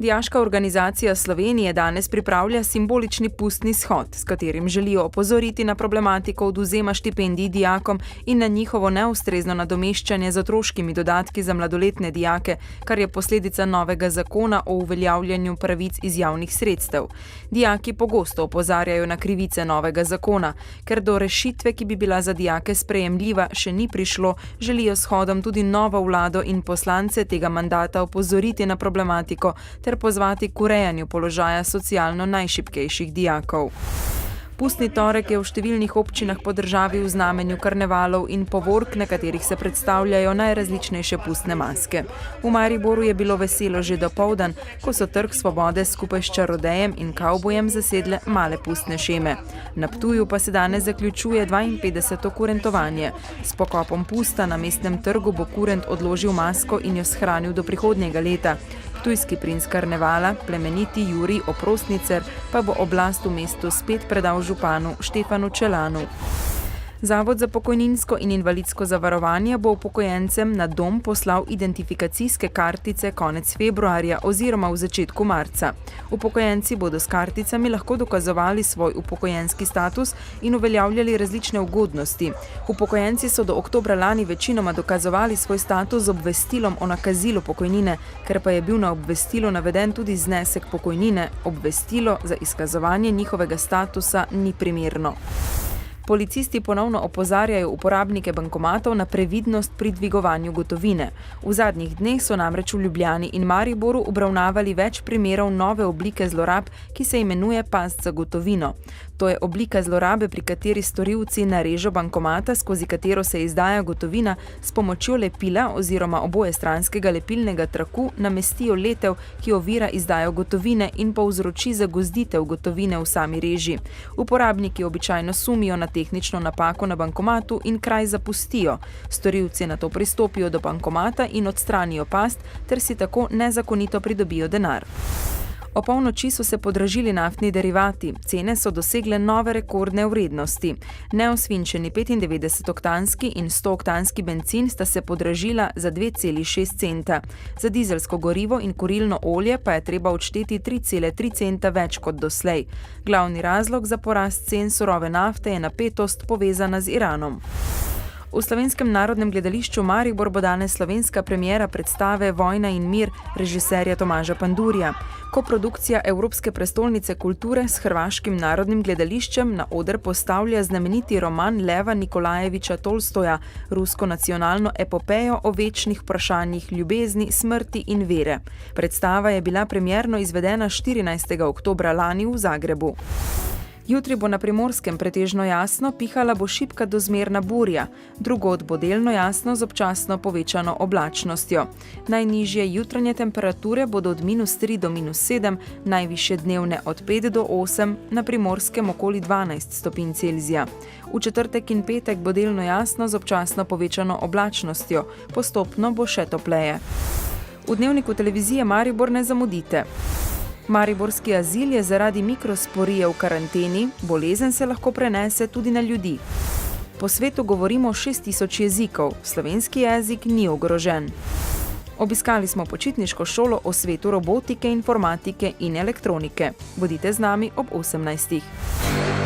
Dijaška organizacija Slovenije danes pripravlja simbolični pustni shod, s katerim želijo opozoriti na problematiko odvzema štipendij dijakom in na njihovo neustrezno nadomeščanje z otroškimi dodatki za mladoletne dijake, kar je posledica novega zakona o uveljavljanju pravic iz javnih sredstev. Dijaki pogosto opozarjajo na krivice novega zakona, ker do rešitve, ki bi bila za dijake sprejemljiva, še ni prišlo, želijo s shodom tudi novo vlado in poslance tega mandata opozoriti na problematiko ter pozvati k urejanju položaja socialno najšibkejših dijakov. Pustni torek je v številnih občinah po državi v znamenju karnevalov in povork, na katerih se predstavljajo najrazličnejše pustne maske. V Mariboru je bilo veselo že dopoldan, ko so Trg Svobode skupaj s čarodejem in kavbojem zasedle male pustne šeme. Na Ptuju pa se danes zaključuje 52. kurentovanje. S pokopom pusta na mestnem trgu bo kurent odložil masko in jo shranil do prihodnjega leta. Ptujski princ karnevala, plemeniti Jurij Oprostnicer, pa bo oblast v mestu spet predal županu Štefanu Čelanu. Zavod za pokojninsko in invalidsko zavarovanje bo upokojencem na dom poslal identifikacijske kartice konec februarja oziroma v začetku marca. Upokojenci bodo s karticami lahko dokazovali svoj upokojenski status in uveljavljali različne ugodnosti. Upokojenci so do oktobra lani večinoma dokazovali svoj status z obvestilom o nakazilu pokojnine, ker pa je bil na obvestilu naveden tudi znesek pokojnine, obvestilo za izkazovanje njihovega statusa ni primerno. Policisti ponovno opozarjajo uporabnike bankomatov na previdnost pri dvigovanju gotovine. V zadnjih dneh so namreč v Ljubljani in Mariboru obravnavali več primerov nove oblike zlorab, ki se imenuje past za gotovino. To je oblika zlorabe, pri kateri storilci narežo bankomata, skozi katero se izdaja gotovina, s pomočjo lepila oziroma obojestranskega lepilnega traku namestijo letev, ki ovira izdajo gotovine in povzroči zagozditev gotovine v sami reži. Uporabniki običajno sumijo na tehnično napako na bankomatu in kraj zapustijo. Storilci nato pristopijo do bankomata in odstranijo past, ter si tako nezakonito pridobijo denar. Opolnoči so se podražili naftni derivati, cene so dosegle nove rekordne vrednosti. Neosvinčeni 95-oktanski in 100-oktanski bencin sta se podražila za 2,6 centa. Za dizelsko gorivo in kurilno olje pa je treba odšteti 3,3 centa več kot doslej. Glavni razlog za porast cen surove nafte je napetost povezana z Iranom. V Slovenskem narodnem gledališču Maribor bo danes slovenska premiera predstave Vojna in mir režiserja Tomaža Pandurja. Koprodukcija Evropske prestolnice kulture s Hrvaškim narodnim gledališčem na oder postavlja znameniti roman Leva Nikolajeviča Tolstoja, rusko nacionalno epopejo o večnih vprašanjih ljubezni, smrti in vere. Predstava je bila premierno izvedena 14. oktobra lani v Zagrebu. Jutri bo na Primorskem pretežno jasno, pihala bo šibka do zmerna burja, drugod bo delno jasno z občasno povečano oblačnostjo. Najnižje jutranje temperature bodo od -3 do -7, najvišje dnevne od 5 do 8, na Primorskem okoli 12 stopinj Celzija. V četrtek in petek bo delno jasno z občasno povečano oblačnostjo, postopno bo še topleje. V dnevniku televizije Maribor ne zamudite. Mariborski azil je zaradi mikrosporije v karanteni, bolezen se lahko prenese tudi na ljudi. Po svetu govorimo 6000 jezikov, slovenski jezik ni ogrožen. Obiskali smo počitniško šolo o svetu robotike, informatike in elektronike. Bodite z nami ob 18.